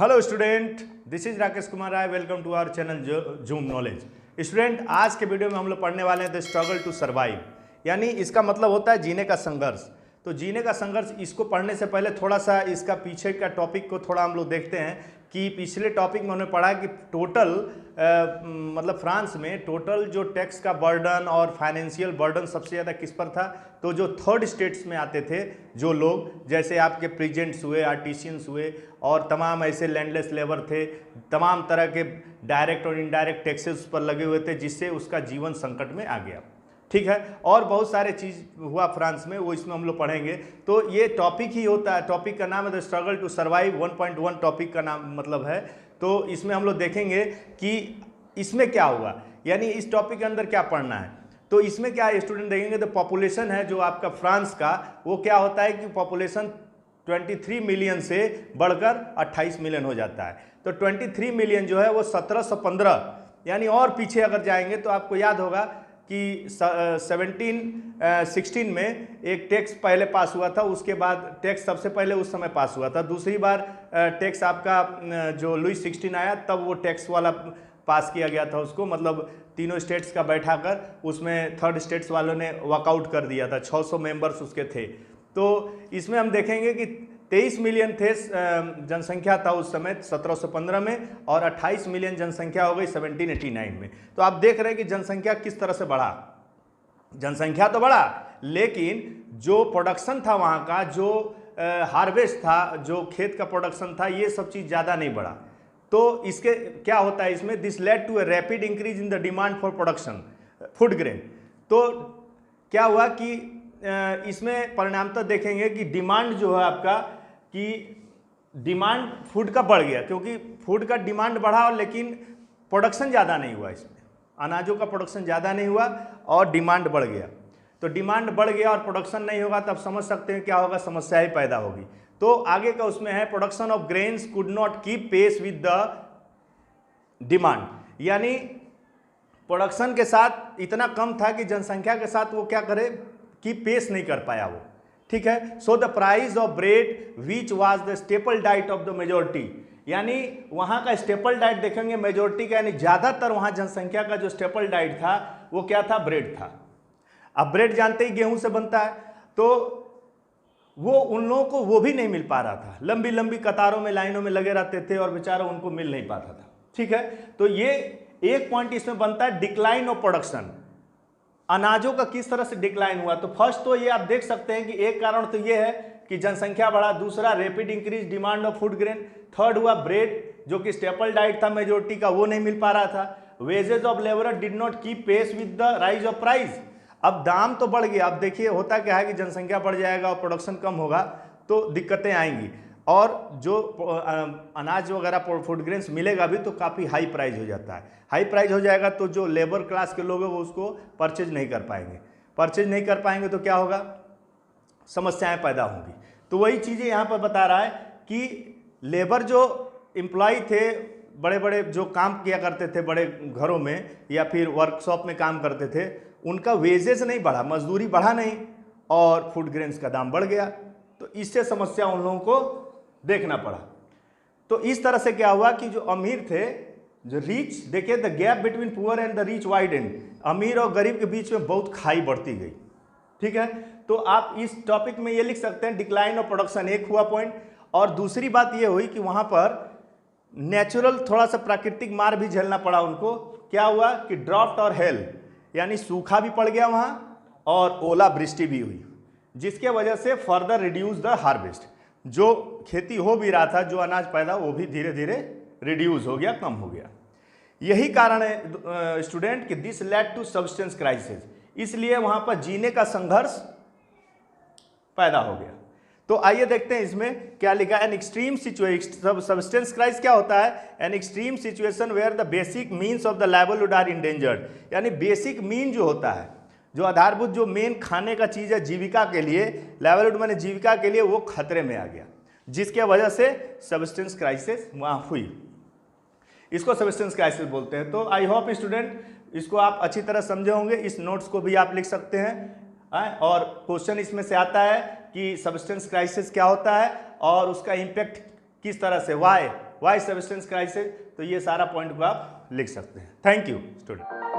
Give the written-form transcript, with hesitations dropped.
Hello student, this is Rakesh Kumar Rai. Welcome to our channel Zoom Knowledge. Student, आज के video में हम लोग पढ़ने वाले हैं द स्ट्रगल टू सर्वाइव, यानी इसका मतलब होता है जीने का संघर्ष। तो जीने का संघर्ष, इसको पढ़ने से पहले थोड़ा सा इसका पीछे का टॉपिक को थोड़ा हम लोग देखते हैं कि पिछले टॉपिक में उन्होंने पढ़ा कि टोटल मतलब फ्रांस में टोटल जो टैक्स का बर्डन और फाइनेंशियल बर्डन सबसे ज़्यादा किस पर था। तो जो थर्ड स्टेट्स में आते थे जो लोग, जैसे आपके प्रीजेंट्स हुए, आर्टिशियंस हुए और तमाम ऐसे लैंडलेस लेबर थे, तमाम तरह के डायरेक्ट और इनडायरेक्ट टैक्सेस पर लगे हुए थे, जिससे उसका जीवन संकट में आ गया। ठीक है, और बहुत सारे चीज़ हुआ फ्रांस में, वो इसमें हम लोग पढ़ेंगे। तो ये टॉपिक ही होता है, टॉपिक का नाम है the struggle to survive 1.1 topic का नाम मतलब है। तो इसमें हम लोग देखेंगे कि इसमें क्या हुआ, यानी इस टॉपिक के अंदर क्या पढ़ना है। तो इसमें क्या स्टूडेंट देखेंगे, तो पॉपुलेशन है जो आपका फ्रांस का, वो क्या होता है कि पॉपुलेशन 23 मिलियन से बढ़कर 28 मिलियन हो जाता है। तो 23 मिलियन जो है वो 1715, यानी और पीछे अगर जाएंगे तो आपको याद होगा कि 1716 में एक टैक्स पहले पास हुआ था, उसके बाद टैक्स सबसे पहले उस समय पास हुआ था। दूसरी बार टैक्स आपका जो लुई 16 आया, तब वो टैक्स वाला पास किया गया था उसको, मतलब तीनों स्टेट्स का बैठाकर उसमें थर्ड स्टेट्स वालों ने वॉकआउट कर दिया था। 600 मेंबर्स उसके थे। तो इसमें हम देखेंगे कि 23 मिलियन थे जनसंख्या था उस समय 1715 में, और 28 मिलियन जनसंख्या हो गई 1789 में। तो आप देख रहे हैं कि जनसंख्या किस तरह से बढ़ा। जनसंख्या तो बढ़ा, लेकिन जो प्रोडक्शन था वहाँ का, जो हार्वेस्ट था, जो खेत का प्रोडक्शन था, ये सब चीज़ ज़्यादा नहीं बढ़ा। तो इसके क्या होता है इसमें, this led to a rapid increase in the demand for production food grain. तो क्या हुआ कि इसमें परिणामतः देखेंगे कि डिमांड जो है आपका, कि डिमांड फूड का बढ़ गया, क्योंकि फूड का डिमांड बढ़ा, लेकिन प्रोडक्शन ज़्यादा नहीं हुआ। इसमें अनाजों का प्रोडक्शन ज़्यादा नहीं हुआ और डिमांड बढ़ गया। तो डिमांड बढ़ गया और प्रोडक्शन नहीं होगा, तब समझ सकते हैं क्या होगा, समस्याएं पैदा होगी। तो आगे का उसमें है, production of grains could not keep pace with the demand, यानी प्रोडक्शन के साथ इतना कम था कि जनसंख्या के साथ वो क्या करे कि पेश नहीं कर पाया वो। ठीक है, so the price of bread which was the staple diet of the majority, यानी वहाँ का स्टेपल डाइट देखेंगे मेजोरिटी का, यानी ज़्यादातर वहाँ जनसंख्या का जो स्टेपल डाइट था वो क्या था, ब्रेड था। अब ब्रेड जानते ही गेहूं से बनता है, तो वो उन लोगों को वो भी नहीं मिल पा रहा था। लंबी लंबी कतारों में, लाइनों में लगे रहते थे और बेचारा उनको मिल नहीं पाता था। ठीक है, तो ये एक पॉइंट इसमें बनता है, डिक्लाइन ऑफ प्रोडक्शन, अनाजों का किस तरह से डिक्लाइन हुआ। तो फर्स्ट तो ये आप देख सकते हैं कि एक कारण तो ये है कि जनसंख्या बढ़ा, दूसरा rapid increase demand of food grain, third हुआ ब्रेड जो कि स्टेपल डाइट था मेजोरिटी का, वो नहीं मिल पा रहा था। Wages of labour did not keep pace with the rise of price, अब दाम तो बढ़ गया। अब देखिए होता क्या है कि जनसंख्या बढ़ जाएगा और प्रोडक्शन कम होगा तो दिक्कतें आएंगी, और जो अनाज वगैरह फूड ग्रेन्स मिलेगा भी तो काफ़ी हाई प्राइस हो जाता है। हाई प्राइस हो जाएगा तो जो लेबर क्लास के लोग हैं वो उसको परचेज नहीं कर पाएंगे। परचेज नहीं कर पाएंगे तो क्या होगा, समस्याएं पैदा होंगी। तो वही चीज़ें यहाँ पर बता रहा है कि लेबर जो एम्प्लॉय थे, बड़े बड़े जो काम किया करते थे बड़े घरों में या फिर वर्कशॉप में काम करते थे, उनका वेजेस नहीं बढ़ा, मजदूरी बढ़ा नहीं, और फूड ग्रेन्स का दाम बढ़ गया। तो इससे समस्या उन लोगों को देखना पड़ा। तो इस तरह से क्या हुआ कि जो अमीर थे, जो रिच, देखिए the gap between poor and the rich wide and, अमीर और गरीब के बीच में बहुत खाई बढ़ती गई। ठीक है, तो आप इस टॉपिक में ये लिख सकते हैं, डिक्लाइन ऑफ प्रोडक्शन एक हुआ पॉइंट, और दूसरी बात ये हुई कि वहाँ पर नेचुरल थोड़ा सा प्राकृतिक मार भी झेलना पड़ा उनको। क्या हुआ कि ड्राफ्ट और हेल, यानी सूखा भी पड़ गया वहाँ और ओला वृष्टि भी हुई, जिसके वजह से फर्दर रिड्यूस द हार्वेस्ट, जो खेती हो भी रहा था, जो अनाज पैदा, वो भी धीरे धीरे रिड्यूस हो गया, कम हो गया। यही कारण है स्टूडेंट कि this led to subsistence crisis, इसलिए वहाँ पर जीने का संघर्ष पैदा हो गया। तो आइए देखते हैं इसमें क्या लिखा है। An extreme situation, subsistence crisis क्या होता है, an extreme situation where the basic means of the livelihood are endangered, यानी बेसिक मीन जो होता है, जो आधारभूत जो मेन खाने का चीज़ है जीविका के लिए, लाइवलीहुड माने जीविका के लिए, वो खतरे में आ गया, जिसके वजह से सब्सटेंस क्राइसिस वहाँ हुई। इसको सब्सटेंस क्राइसिस बोलते हैं। तो आई होप स्टूडेंट इसको आप अच्छी तरह समझे होंगे। इस नोट्स को भी आप लिख सकते हैं, और क्वेश्चन इसमें से आता है कि सब्सटेंस क्राइसिस क्या होता है और उसका इम्पैक्ट किस तरह से, वाई वाई सब्सटेंस क्राइसिस, तो ये सारा पॉइंट को आप लिख सकते हैं। Thank you student.